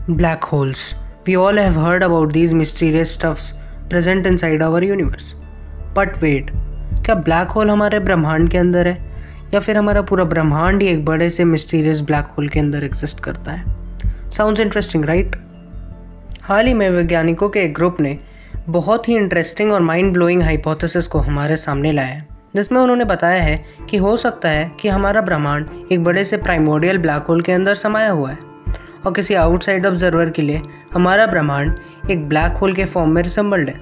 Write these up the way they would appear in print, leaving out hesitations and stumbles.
Black holes. We all have heard about these mysterious stuffs present inside our universe. But wait, क्या black hole हमारे ब्रह्मांड के अंदर है या फिर हमारा पूरा ब्रह्मांड ही एक बड़े से मिस्टीरियस ब्लैक होल के अंदर एग्जिस्ट करता है? Sounds interesting, right? हाल ही में वैज्ञानिकों के एक ग्रुप ने बहुत ही इंटरेस्टिंग और माइंड ब्लोइंग हाइपोथेसिस को हमारे सामने लाया है, जिसमें उन्होंने बताया है कि हो सकता है कि हमारा ब्रह्मांड एक बड़े से प्राइमोर्डियल ब्लैक होल के अंदर समाया हुआ है और किसी आउटसाइड ऑब्जर्वर के लिए हमारा ब्रह्मांड एक ब्लैक होल के फॉर्म में रिसेंबल्ड है.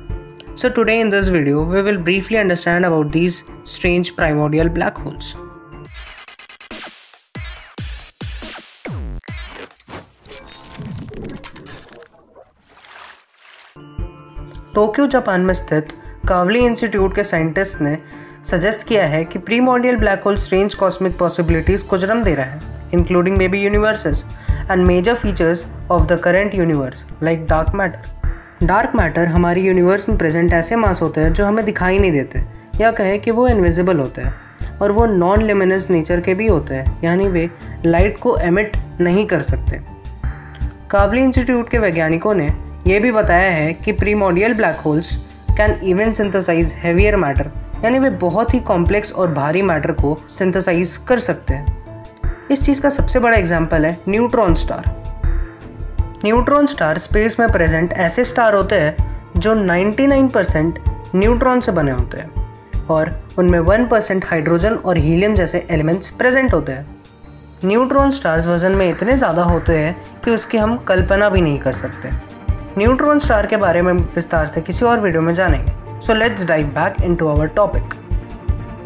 So today in this video we will briefly understand about these strange primordial black holes. Tokyo Japan में स्थित कावली इंस्टीट्यूट के साइंटिस्ट ने सजेस्ट किया है कि primordial black hole strange cosmic possibilities को जन्म दे रहा है, including baby universes and major features of the current universe like dark matter. Dark matter हमारी यूनिवर्स में प्रेजेंट ऐसे मास होते हैं जो हमें दिखाई नहीं देते, या कहे कि वो इनविजिबल होते हैं, और वो नॉन लिमिनस नेचर के भी होते हैं, यानी वे लाइट को एमिट नहीं कर सकते. कावली इंस्टीट्यूट के वैज्ञानिकों ने यह भी बताया है कि primordial black holes can even synthesise heavier matter, यानी वे बहुत ही कॉम्प्लेक्स और भारी मैटर को सिंथेसाइज कर सकते हैं. इस चीज़ का सबसे बड़ा एग्जाम्पल है neutron star. Neutron star space में प्रेजेंट ऐसे स्टार होते हैं जो 99% न्यूट्रॉन से बने होते हैं और उनमें 1% हाइड्रोजन और हीलियम जैसे एलिमेंट्स प्रेजेंट होते हैं. न्यूट्रॉन स्टार्स वजन में इतने ज़्यादा होते हैं कि उसकी हम कल्पना भी नहीं कर सकते. न्यूट्रॉन स्टार के बारे में विस्तार से किसी और वीडियो में जानेंगे. So let's dive back into our topic.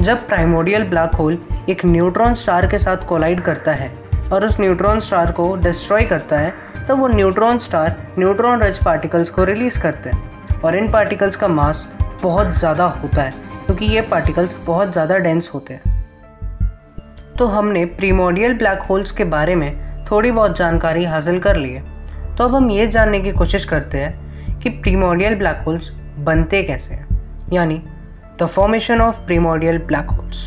जब प्राइमोर्डियल ब्लैक होल एक न्यूट्रॉन स्टार के साथ कोलाइड करता है और उस न्यूट्रॉन स्टार को डिस्ट्रॉय करता है, तो वो neutron star neutron rich particles को रिलीज़ करते हैं और इन पार्टिकल्स का मास बहुत ज़्यादा होता है क्योंकि ये पार्टिकल्स बहुत ज़्यादा डेंस होते हैं. तो हमने प्रीमोर्डियल ब्लैक होल्स के बारे में थोड़ी बहुत जानकारी हासिल कर ली है. तो अब हम ये जानने की कोशिश करते हैं कि प्रीमोर्डियल ब्लैक होल्स बनते कैसे हैं, यानी the formation of primordial black holes.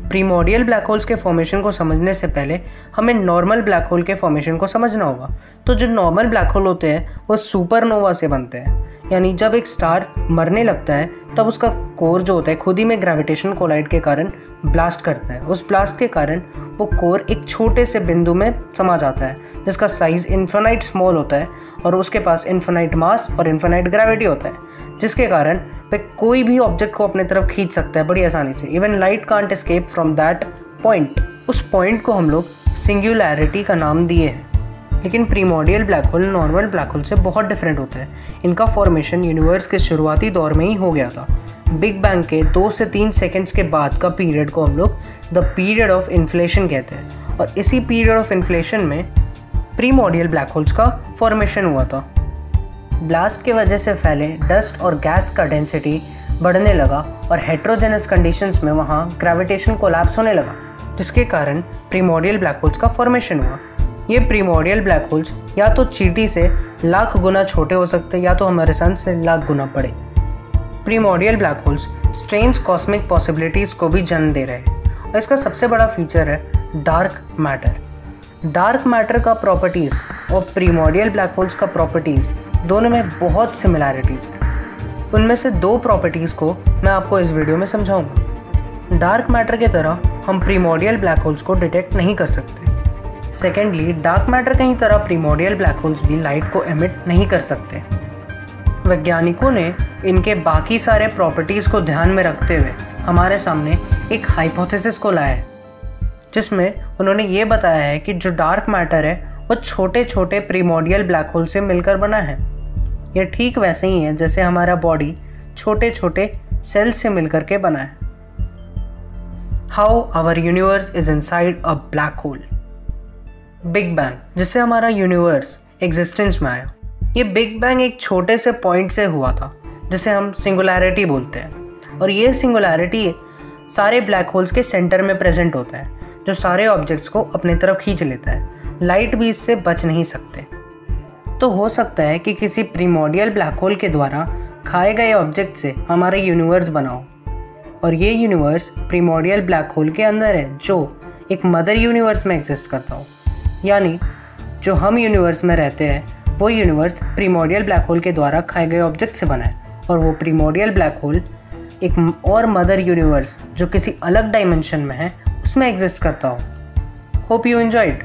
Primordial black holes के फॉर्मेशन को समझने से पहले हमें नॉर्मल ब्लैक होल के फॉर्मेशन को समझना होगा. तो जो नॉर्मल ब्लैक होल होते हैं वो सुपरनोवा से बनते हैं, यानी जब एक स्टार मरने लगता है तब उसका कोर जो होता है खुद ही में ग्रेविटेशन कोलाइड के कारण ब्लास्ट करता है. उस ब्लास्ट के कारण वो कोर एक छोटे से बिंदु में समा जाता है जिसका साइज़ इन्फिनाइट स्मॉल होता है और उसके पास इन्फिनाइट मास और इन्फिनाइट ग्रेविटी होता है, जिसके कारण वह कोई भी ऑब्जेक्ट को अपने तरफ खींच सकता है बड़ी आसानी से. Even light can't escape from that point. उस पॉइंट को हम लोग सिंगुलैरिटी का नाम दिए हैं. लेकिन primordial black whole normal black hole से बहुत डिफरेंट होता है. इनका फॉर्मेशन यूनिवर्स के शुरुआती दौर में ही हो गया था. बिग बैंग के 2 से 3 सेकेंड्स के बाद का पीरियड को हम लोग द पीरियड ऑफ इन्फ्लेशन कहते हैं, और इसी पीरियड ऑफ इन्फ्लेशन में प्रीमोर्डियल ब्लैक होल्स का फॉर्मेशन हुआ था. ब्लास्ट की वजह से फैले डस्ट और गैस का डेंसिटी बढ़ने लगा और हेट्रोजेनस कंडीशंस में वहाँ ग्रेविटेशन कोलैप्स होने लगा, जिसके कारण प्रीमोर्डियल ब्लैक होल्स का फॉर्मेशन हुआ. ये प्रीमोर्डियल ब्लैक होल्स या तो चींटी से लाख गुना छोटे हो सकते हैं या तो हमारे सन से लाख गुना बड़े. Primordial black holes strange cosmic possibilities को भी जन्म दे रहे हैं और इसका सबसे बड़ा फीचर है डार्क मैटर. डार्क मैटर का प्रॉपर्टीज़ और प्रीमोर्डियल ब्लैक होल्स का प्रॉपर्टीज़ दोनों में बहुत सिमिलैरिटीज़ हैं. उनमें से 2 प्रॉपर्टीज़ को मैं आपको इस वीडियो में समझाऊंगा. डार्क मैटर की तरह हम प्रीमोर्डियल ब्लैक होल्स को डिटेक्ट नहीं कर सकते. सेकेंडली, डार्क मैटर की तरह प्रीमोर्डियल ब्लैक होल्स भी लाइट को एमिट नहीं कर सकते. वैज्ञानिकों ने इनके बाकी सारे प्रॉपर्टीज़ को ध्यान में रखते हुए हमारे सामने एक हाइपोथेसिस को लाया है, जिसमें उन्होंने ये बताया है कि जो डार्क मैटर है वो छोटे छोटे प्रीमोर्डियल ब्लैक होल से मिलकर बना है. यह ठीक वैसे ही है जैसे हमारा बॉडी छोटे छोटे सेल्स से मिलकर के बना है. How our universe is inside a black hole. Big bang, जिससे हमारा यूनिवर्स एग्जिस्टेंस में आया, ये बिग बैंग एक छोटे से पॉइंट से हुआ था जिसे हम सिंगुलैरिटी बोलते हैं, और ये सिंगुलैरिटी सारे ब्लैक होल्स के सेंटर में प्रेजेंट होता है जो सारे ऑब्जेक्ट्स को अपनी तरफ खींच लेता है. लाइट भी इससे बच नहीं सकते. तो हो सकता है कि किसी प्रीमोर्डियल ब्लैक होल के द्वारा खाए गए ऑब्जेक्ट से हमारा यूनिवर्स बना हो, और ये यूनिवर्स प्रीमोर्डियल ब्लैक होल के अंदर है जो एक मदर यूनिवर्स में एग्जिस्ट करता हो. यानी जो हम यूनिवर्स में रहते हैं वो यूनिवर्स प्रीमोर्डियल ब्लैक होल के द्वारा खाए गए ऑब्जेक्ट से बना है, और वो प्रीमोर्डियल ब्लैक होल एक और मदर यूनिवर्स जो किसी अलग डायमेंशन में है उसमें एग्जिस्ट करता हो। Hope you enjoyed.